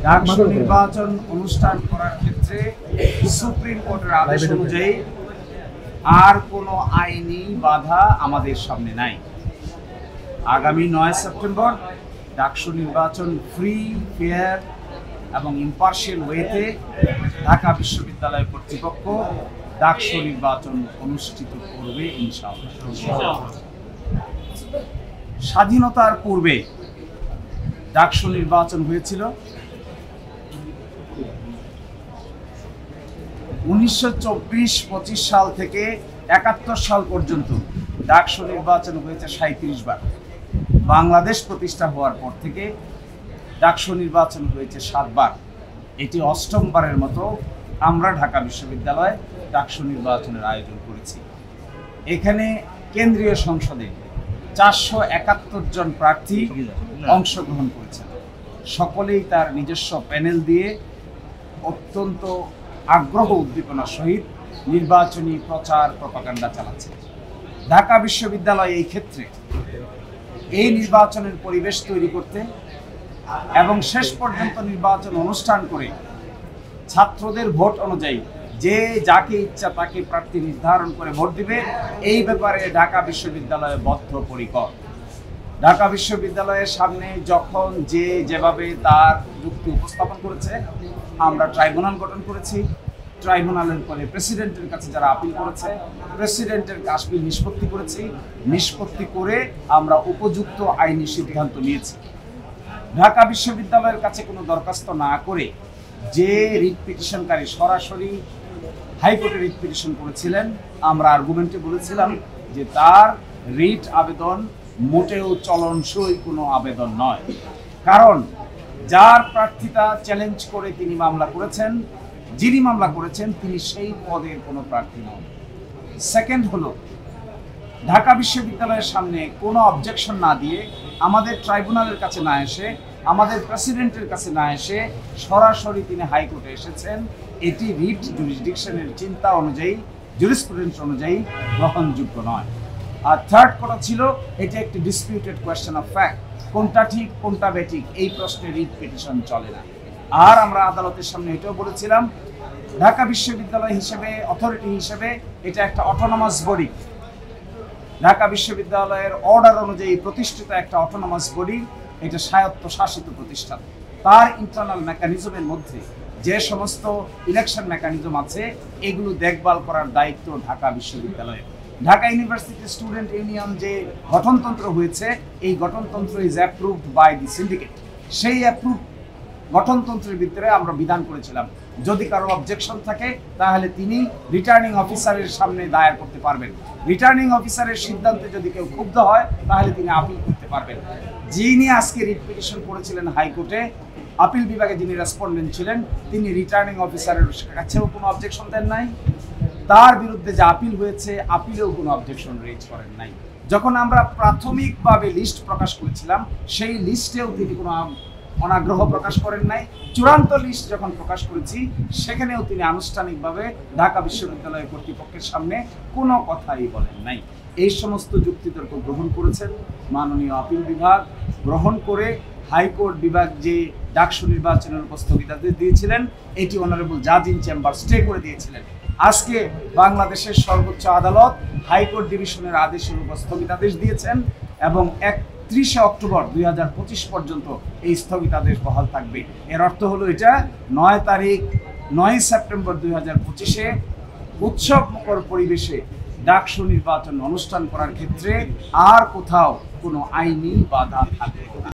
ডাকসু নির্বাচন অনুষ্ঠান করার ক্ষেত্রে সুপ্রিম কোর্টের আদেশ অনুযায়ী আর কোনো আইনি বাধা আমাদের সামনে নাই। আগামী 9 সেপ্টেম্বর ডাকসু নির্বাচন ফ্রি, ফেয়ার এবং ইম্পার্শিয়াল ওয়েতে ঢাকা বিশ্ববিদ্যালয় কর্তৃপক্ষ ডাকসু নির্বাচন অনুষ্ঠিত করবে ইনশাআল্লাহ। স্বাধীনতার পূর্বে ডাকসু নির্বাচন হয়েছিল 1924-25 সাল থেকে 71 সাল পর্যন্ত ডাকসু নির্বাচন হয়েছে 37 বার। বাংলাদেশ প্রতিষ্ঠা হওয়ার পর থেকে ডাকসু নির্বাচন হয়েছে 7 বার। এটি 8ম বারের মতো আমরা ঢাকা বিশ্ববিদ্যালয়ে ডাকসু নির্বাচনের আয়োজন করেছি। এখানে কেন্দ্রীয় সংসদে 471 জন প্রার্থী অংশগ্রহণ করেছেন। সকলেই তার নিজস্ব প্যানেল দিয়ে অত্যন্ত আগ্রহ উদ্দীপনার সহিত নির্বাচনী প্রচার প্রপাগান্ডা চালাচ্ছে। ঢাকা বিশ্ববিদ্যালয় এই ক্ষেত্রে এই নির্বাচনের পরিবেশ তৈরি করতে এবং শেষ পর্যন্ত নির্বাচন অনুষ্ঠান করে ছাত্রদের ভোট অনুযায়ী যে যাকে ইচ্ছা তাকে প্রার্থী নির্ধারণ করে ভোট দিবে, এই ব্যাপারে ঢাকা বিশ্ববিদ্যালয় বদ্ধপরিকর। ঢাকা বিশ্ববিদ্যালয়ের সামনে যখন যে যেভাবে তার যুক্তি উপস্থাপন করেছে, আমরা ট্রাইব্যুনাল গঠন করেছি। ট্রাইব্যুনালের পরে প্রেসিডেন্টের কাছে যারা আপিল করেছে, প্রেসিডেন্টের আপিল নিষ্পত্তি করেছি। নিষ্পত্তি করে আমরা উপযুক্ত আইনি সিদ্ধান্ত নিয়েছি। ঢাকা বিশ্ববিদ্যালয়ের কাছে কোনো দরখাস্ত না করে যে রিট পিটিশনকারী সরাসরি হাইকোর্টে রিট পিটিশন করেছিলেন, আমরা আর্গুমেন্টে বলেছিলাম যে তার রিট আবেদন মোটেও চলনসই কোনো আবেদন নয়। কারণ যার প্রার্থিতা চ্যালেঞ্জ করে তিনি মামলা করেছেন, যিনি মামলা করেছেন তিনি সেই পদের কোনো প্রার্থী নন। সেকেন্ড হলো, ঢাকা বিশ্ববিদ্যালয়ের সামনে কোনো অবজেকশন না দিয়ে, আমাদের ট্রাইব্যুনালের কাছে না এসে, আমাদের প্রেসিডেন্টের কাছে না এসে সরাসরি তিনি হাইকোর্টে এসেছেন। এটি রিট জুরিসডিকশনের চিন্তা অনুযায়ী, জুরিসপ্রুডেন্স অনুযায়ী গ্রহণযোগ্য নয়। আর থার্ড কথা ছিল, এটা একটি ডিসপিউটেড কোয়েশ্চেন অফ ফ্যাক্ট। কোনটা ঠিক কোনটা বেঠিক এই প্রশ্নে রিট পিটিশন চলে না। আর আমরা আদালতের সামনে এটাও বলেছিলাম, ঢাকা বিশ্ববিদ্যালয় হিসেবে, অথরিটি হিসেবে এটা একটা অটোনমাস বডি। ঢাকা বিশ্ববিদ্যালয়ের অর্ডার অনুযায়ী প্রতিষ্ঠিত একটা অটোনমাস বডি। এটা স্বায়ত্তশাসিত প্রতিষ্ঠান। তার ইন্টারনাল মেকানিজমের মধ্যে যে সমস্ত ইলেকশন মেকানিজম আছে, এগুলো দেখভাল করার দায়িত্ব ঢাকা বিশ্ববিদ্যালয়ের। ঢাকা ইউনিভার্সিটি স্টুডেন্ট ইউনিয়ন যে গঠনতন্ত্র হয়েছে, এই গঠনতন্ত্র is approved by the syndicate. সেই অ্যাপ্রুভ গঠনতন্ত্রের ভিতরে আমরা বিধান করেছিলাম, যদি কারো অবজেকশন থাকে তাহলে তিনি রিটার্নিং অফিসারের সামনে দায়ের করতে পারবেন। রিটার্নিং অফিসারের সিদ্ধান্তে যদি কেউ ক্ষুব্ধ হয় তাহলে তিনি আপিল করতে পারবেন। যিনি আজকে রিট পিটিশন করেছিলেন হাইকোর্টে, আপিল বিভাগে যিনি রেসপন্ডেন্ট ছিলেন, তিনি রিটার্নিং অফিসারের কাছেও কোনো অবজেকশন দেন নাই। তার বিরুদ্ধে যে আপিল হয়েছে, আপিলেও কোনো অবজেকশন রেজ করেন নাই। যখন আমরা প্রাথমিকভাবে লিস্ট প্রকাশ করেছিলাম, সেই লিস্টেও তিনি কোনো অনাগ্রহ প্রকাশ করেন নাই। চূড়ান্ত লিস্ট যখন প্রকাশ করেছি, সেখানেও তিনি আনুষ্ঠানিকভাবে ঢাকা বিশ্ববিদ্যালয় কর্তৃপক্ষের সামনে কোনো কথাই বলেন নাই। এই সমস্ত যুক্তিতর্ক গ্রহণ করেছেন মাননীয় আপিল বিভাগ। গ্রহণ করে হাইকোর্ট বিভাগ যে ডাকসু নির্বাচনের উপর স্থগিতাদেশ দিয়েছিলেন, এটি অনারেবল জাজ ইন চেম্বার স্টে করে দিয়েছিলেন। আজকে বাংলাদেশের সর্বোচ্চ আদালত হাইকোর্ট ডিভিশনের আদেশের উপর স্থগিতাদেশ দিয়েছেন এবং 31শে অক্টোবর 2025 পর্যন্ত এই স্থগিতাদেশ বহাল থাকবে। এর অর্থ হলো এটা 9 সেপ্টেম্বর 2025-এ উৎসবমুখর পরিবেশে ডাকসু নির্বাচন অনুষ্ঠান করার ক্ষেত্রে আর কোথাও কোনো আইনি বাধা থাকবে না।